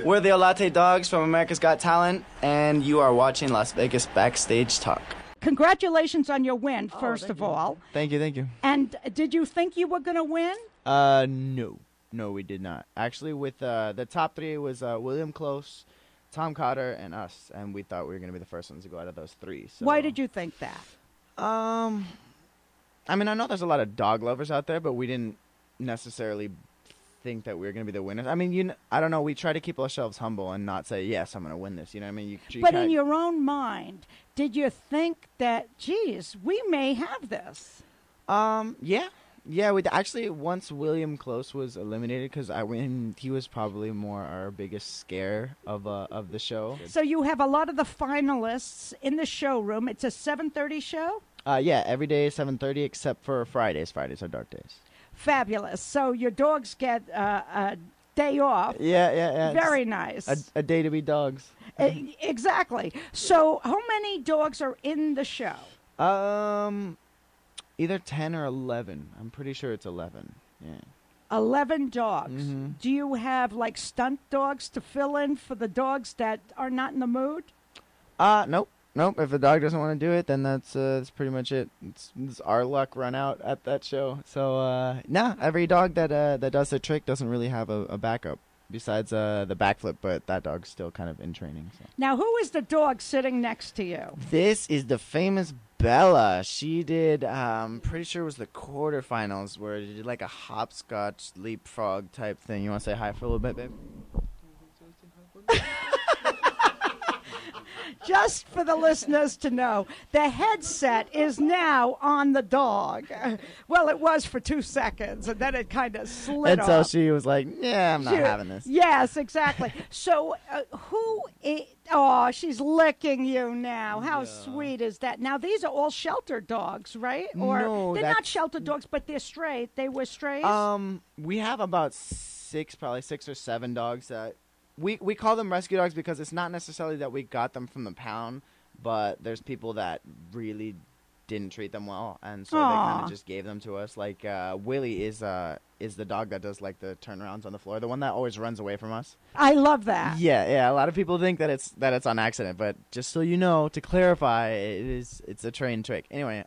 We're the Olate Dogs from America's Got Talent, and you are watching Las Vegas Backstage Talk. Congratulations on your win, first of all. Thank you. And did you think you were going to win? No. No, we did not. Actually, with the top three was William Close, Tom Cotter, and us, and we thought we were going to be the first ones to go out of those three. So. Why did you think that? I mean, I know there's a lot of dog lovers out there, but we didn't necessarily think that we were going to be the winners. I mean, I don't know. We try to keep ourselves humble and not say, yes, I'm going to win this. You know what I mean? But in your own mind, did you think that, geez, we may have this? Yeah. Yeah, actually, once William Close was eliminated, because he was probably more our biggest scare of the show. So you have a lot of the finalists in the showroom. It's a 7:30 show? Yeah, every day is 7:30 except for Fridays. Fridays are dark days. Fabulous. So your dogs get a day off. Yeah. Very nice. A day to be dogs. Exactly. So how many dogs are in the show? Either 10 or 11. I'm pretty sure it's 11. Yeah. 11 dogs. Mm-hmm. Do you have, like, stunt dogs to fill in for the dogs that are not in the mood? Nope. If the dog doesn't want to do it, then that's pretty much it. It's our luck run out at that show. So, every dog that does the trick doesn't really have a backup besides the backflip, but that dog's still kind of in training. So. Now, who is the dog sitting next to you? This is the famous Bella. She did, pretty sure it was the quarterfinals where she did like a hopscotch leapfrog type thing. You want to say hi for a little bit, babe? Just for the listeners to know, the headset is now on the dog. Well, it was for 2 seconds, and then it kind of slid off. And so she was like, yeah, I'm not having this. Yes, exactly. So oh, she's licking you now. How sweet is that? Now, these are all shelter dogs, right? Or no, they're not shelter dogs, but they're stray. They were strays? We have about probably 6 or 7 dogs that... We call them rescue dogs because it's not necessarily that we got them from the pound, but there's people that really didn't treat them well, and so they kind of just gave them to us. Like Willie is the dog that does like the turnarounds on the floor, the one that always runs away from us. I love that. Yeah. A lot of people think that it's on accident, but just so you know, to clarify, it's a trained trick. Anyway,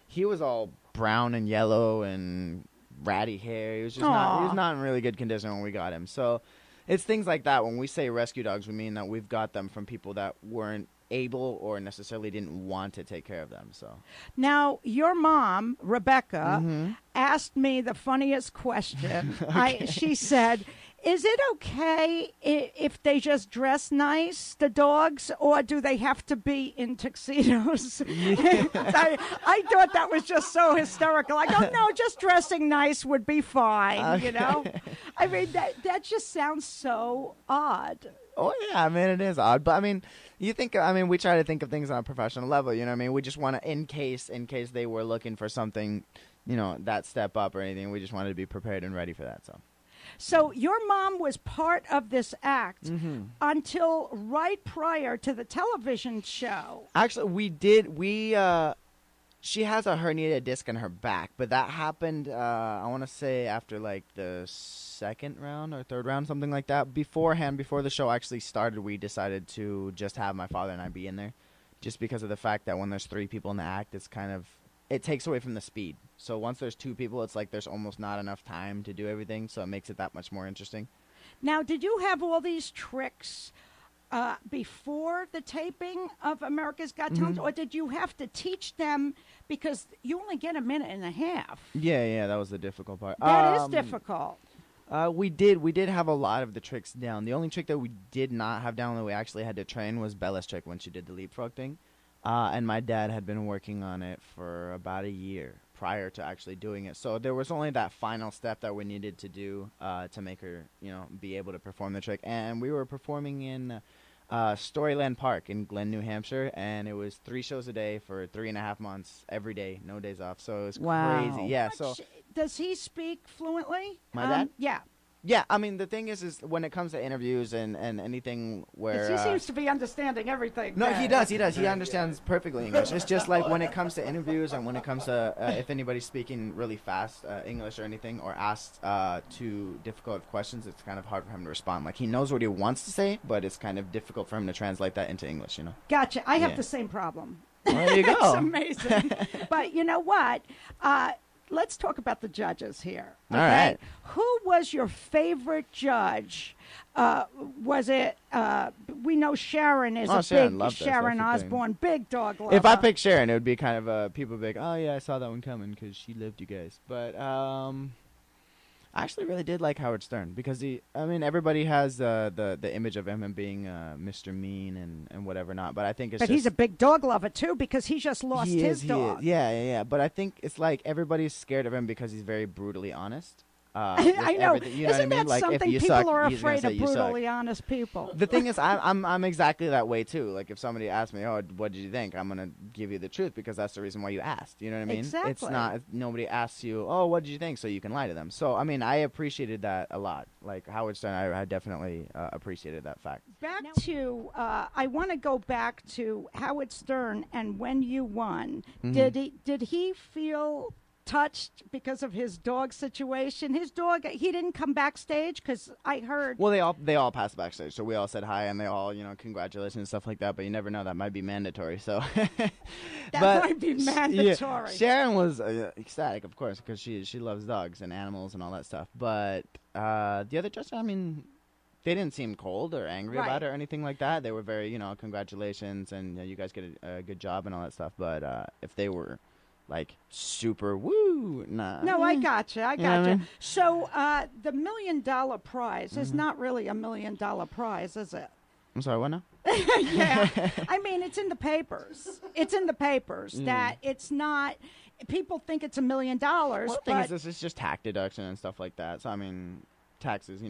he was all brown and yellow and ratty hair. He was not in really good condition when we got him. So. It's things like that. When we say rescue dogs, we mean that we've got them from people that weren't able or necessarily didn't want to take care of them. So now, your mom, Rebecca, asked me the funniest question. Okay. She said, is it okay if they just dress nice, the dogs, or do they have to be in tuxedos? I thought that was just so hysterical. I go, no, just dressing nice would be fine, you know? I mean, that just sounds so odd. Oh, yeah, I mean, it is odd. But, I mean, we try to think of things on a professional level, you know what I mean? We just want to, in case they were looking for something, you know, that step up or anything, we just wanted to be prepared and ready for that, so. So your mom was part of this act until right prior to the television show. Actually, she has a herniated disc in her back, but that happened, I want to say, after like the second round or third round, something like that. Beforehand, before the show actually started, we decided to just have my father and I be in there, just because of the fact that when there's 3 people in the act, it takes away from the speed. So once there's 2 people, it's like there's almost not enough time to do everything, so it makes it that much more interesting. Now, did you have all these tricks before the taping of America's Got Talent, or did you have to teach them because you only get a minute and a half? Yeah, that was the difficult part. That is difficult. We did have a lot of the tricks down. The only trick that we did not have down that we actually had to train was Bella's trick when she did the leapfrog thing. And my dad had been working on it for about a year prior to actually doing it. So there was only that final step that we needed to do to make her, you know, be able to perform the trick. And we were performing in Storyland Park in Glen, New Hampshire, and it was 3 shows a day for 3.5 months, every day, no days off. So it was crazy. Yeah. So does he speak fluently? My dad? Yeah. Yeah, I mean, the thing is when it comes to interviews and anything where... He seems to be understanding everything. No, he does. He understands perfectly English. It's just like when it comes to interviews and when it comes to if anybody's speaking really fast English or anything or asks too difficult questions, it's kind of hard for him to respond. Like, he knows what he wants to say, but it's kind of difficult for him to translate that into English, you know? Gotcha. I have the same problem. Well, there you go. It's amazing. But you know what? Let's talk about the judges here. Okay? All right. Who was your favorite judge? Was it? We know Sharon is Sharon Osbourne, big dog lover. If I pick Sharon, it would be kind of people would be like, oh yeah, I saw that one coming because she loved you guys. But I actually really did like Howard Stern because everybody has the image of him being Mr. Mean and whatever not. But I think it's he's a big dog lover too because he just lost his dog. Yeah. But I think it's like everybody's scared of him because he's very brutally honest. I know. You know Isn't what I mean? that something people are afraid of brutally honest people? The thing is, I'm exactly that way too. Like if somebody asks me, "Oh, what did you think?" I'm gonna give you the truth because that's the reason why you asked. You know what I mean? Exactly. It's not nobody asks you, "Oh, what did you think?" so you can lie to them. So I mean, I appreciated that a lot. Like Howard Stern, I definitely appreciated that fact. Back to I want to go back to Howard Stern and when you won. Mm-hmm. Did he feel touched because of his dog situation? His dog, he didn't come backstage because I heard. Well, they all passed backstage, so we all said hi and they all congratulations and stuff like that. But you never know, that might be mandatory. So that might be mandatory. Yeah, Sharon was ecstatic, of course, because she loves dogs and animals and all that stuff. But the other judges, I mean, they didn't seem cold or angry about it or anything like that. They were very, congratulations and you guys get a good job and all that stuff. But if they were like super woo, nah. No, I gotcha. You know what I mean? So the $1 million prize is not really $1 million prize, is it? I'm sorry, what now? Yeah, I mean it's in the papers. It's in the papers that it's not. People think it's $1 million. Well, the thing is, this is just tax deduction and stuff like that. So I mean, taxes,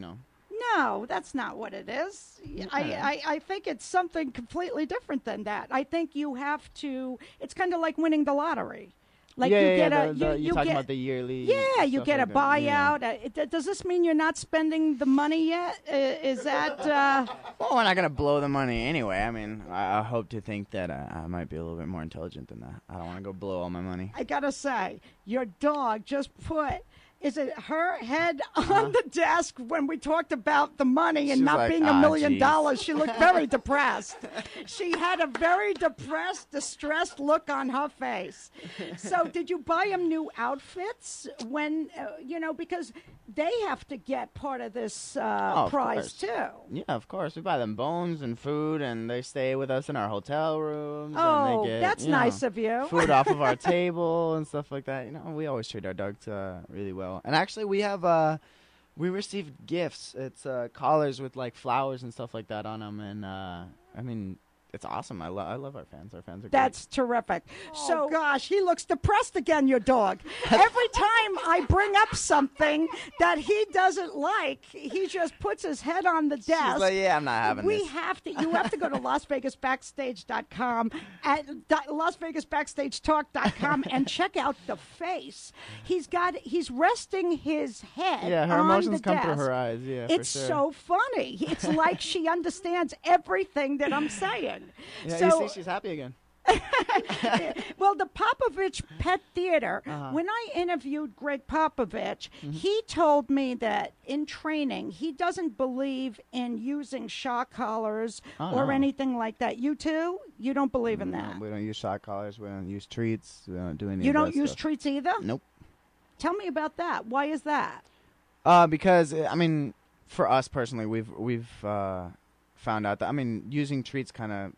No, that's not what it is. I think it's something completely different than that. I think you have to. It's kind of like winning the lottery. Like you're you talking get about the yearly. Yeah, you get a like buyout. Yeah. Does this mean you're not spending the money yet? Is that? Well, we're not gonna blow the money anyway. I mean, I hope to think that I might be a little bit more intelligent than that. I don't want to go blow all my money. I gotta say, your dog just put. Is it her head on the desk when we talked about the money and not being $1 million? She looked very depressed. She had a very depressed, distressed look on her face. So did you buy them new outfits when, because they have to get part of this prize too? Yeah, of course. We buy them bones and food and they stay with us in our hotel rooms. Oh, and they get, that's nice of you. Food off of our table and stuff like that. We always treat our dogs really well. And actually, we have we received gifts. It's collars with like flowers and stuff like that on them, and I mean, it's awesome. I love our fans. Our fans are great. That's terrific. So, gosh, he looks depressed again, your dog. Every time I bring up something that he doesn't like, he just puts his head on the desk. She's like, yeah, I'm not having this. You have to go to LasVegasBackstage.com at LasVegasBackstageTalk.com and check out the face. He's resting his head. Yeah, her on emotions the come desk. through her eyes. Yeah, it's for sure. so funny. It's like she understands everything that I'm saying. Yeah, so, you see, she's happy again. Well, the Popovich Pet Theater, when I interviewed Greg Popovich, he told me that in training, he doesn't believe in using shock collars or anything like that. You too? You don't believe in that? We don't use shock collars. We don't use treats. We don't do any You of that don't use stuff. treats either? Nope. Tell me about that. Why is that? Because, I mean, for us personally, we've found out that, I mean, using treats kind of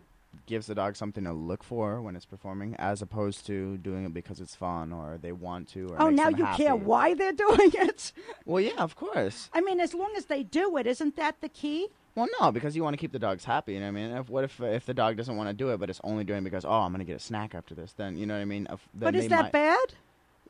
gives the dog something to look for when it's performing, as opposed to doing it because it's fun or they want to. Or now you care why they're doing it? Well, yeah, of course. I mean, as long as they do it, isn't that the key? Well, no, because you want to keep the dogs happy. You know what I mean? What if the dog doesn't want to do it, but it's only doing it because, I'm going to get a snack after this? Then, you know what I mean? But is that bad?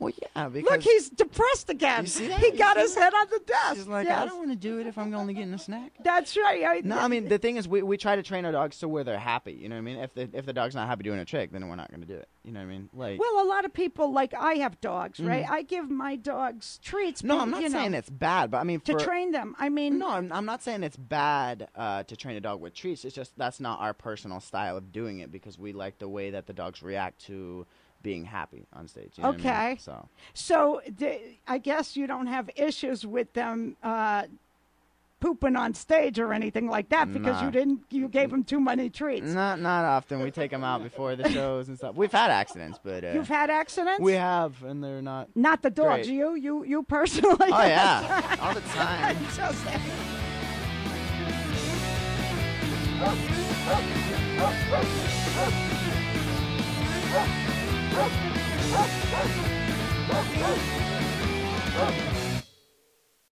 Well, yeah, because Look, he's depressed again. You see that? He got his head on the desk. she's like, Yes. I don't want to do it if I'm only getting a snack. That's right. No, I mean the thing is, we try to train our dogs to where they're happy. You know what I mean? If the dog's not happy doing a trick, then we're not going to do it. You know what I mean? Like, Well, a lot of people, like I have dogs, right? I give my dogs treats. no, but, I'm not you know, saying it's bad, but I mean to train them. I mean, No, I'm not saying it's bad to train a dog with treats. It's just that's not our personal style of doing it because we like the way that the dogs react to being happy on stage. You know what I mean? Okay. So I guess you don't have issues with them pooping on stage or anything like that because Nah. you gave them too many treats. Not often. We take them out before the shows and stuff. We've had accidents, but You've had accidents? we have, and they're not. Not the dogs. Great. You personally. Oh yeah, all the time. I'm so sad.